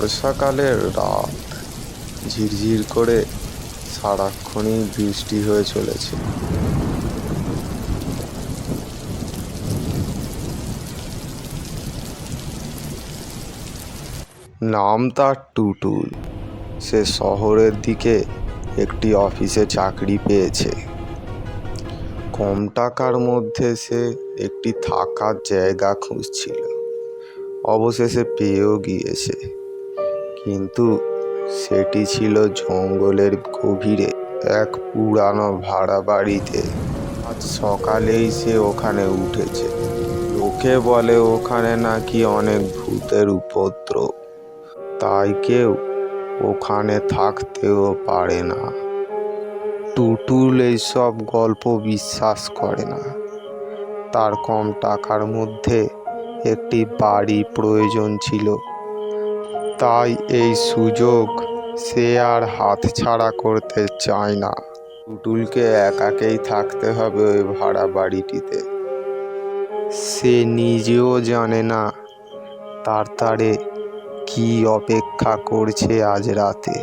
বর্ষাকালের রাত, ঝিরঝির করে সারাক্ষণই বৃষ্টি হয়ে চলেছে। নাম তার টুটুল। সে শহরের দিকে একটি অফিসে চাকরি পেয়েছে। কম টাকার মধ্যে সে একটি থাকার জায়গা খুঁজছিল, অবশেষে পেয়েও গিয়েছে, কিন্তু সেটি ছিল জঙ্গলের গভীরে এক পুরানো ভাড়া বাড়িতে। আজ সকালেই সে ওখানে উঠেছে। লোকে বলে ওখানে নাকি অনেক ভূতের উপদ্রব, তাই কেউ ওখানে থাকতেও পারে না। টুটুল এইসব গল্প বিশ্বাস করে না। তার কম টাকার মধ্যে একটি বাড়ি প্রয়োজন ছিল, তাই এই সুযোগ সে আর হাতছাড়া করতে চায় না। টুটুলকে একাকেই থাকতে হবে ওই ভাড়া বাড়িটিতে। সে নিজেও জানে না তার তারে কি অপেক্ষা করছে আজ রাতে।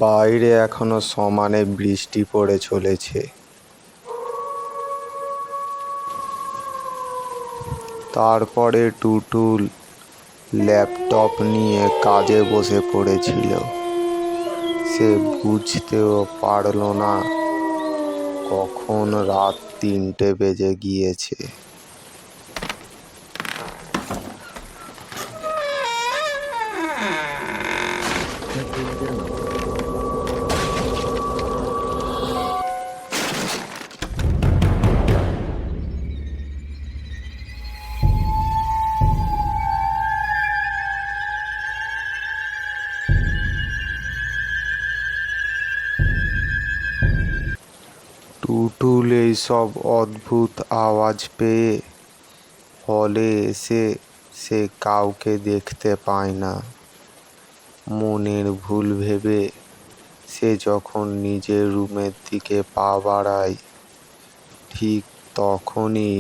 বাইরে এখনো সমানে বৃষ্টি পড়ে চলেছে। তারপরে টুটুল ল্যাপটপ নিয়ে কাজে বসে পড়েছিল। সে বুঝতেও পারল না কখন রাত 3টে বেজে গিয়েছে। টুটুল এইসব অদ্ভুত আওয়াজ পেয়ে হলে এসে সে কাউকে দেখতে পায় না। মনের ভুল ভেবে সে যখন নিজের রুমের দিকে পা বাড়ায়, ঠিক তখনই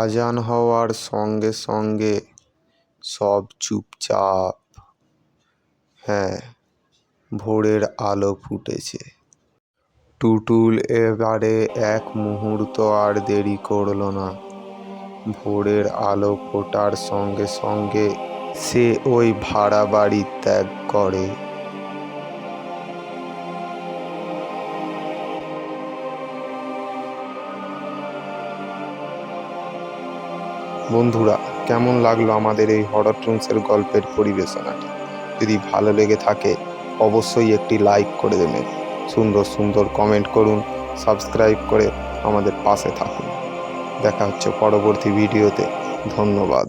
আজান হওয়ার সঙ্গে সঙ্গে সব চুপচাপ। হ্যাঁ, ভোরের আলো ফুটেছে। টুটুল এবারে এক মুহূর্ত আর দেরি করল না। ভোরের আলো ফোটার সঙ্গে সঙ্গে সে ওই ভাড়া বাড়ি ত্যাগ করে। বন্ধুরা, কেমন লাগলো আমাদের এই হরর টুনসের গল্পের পরিবেশনাটি? যদি ভালো লেগে থাকে অবশ্যই একটি লাইক করে দেবেন, সুন্দর সুন্দর কমেন্ট করুন, সাবস্ক্রাইব করে আমাদের পাশে থাকুন। দেখা হচ্ছে পরবর্তী ভিডিওতে। ধন্যবাদ।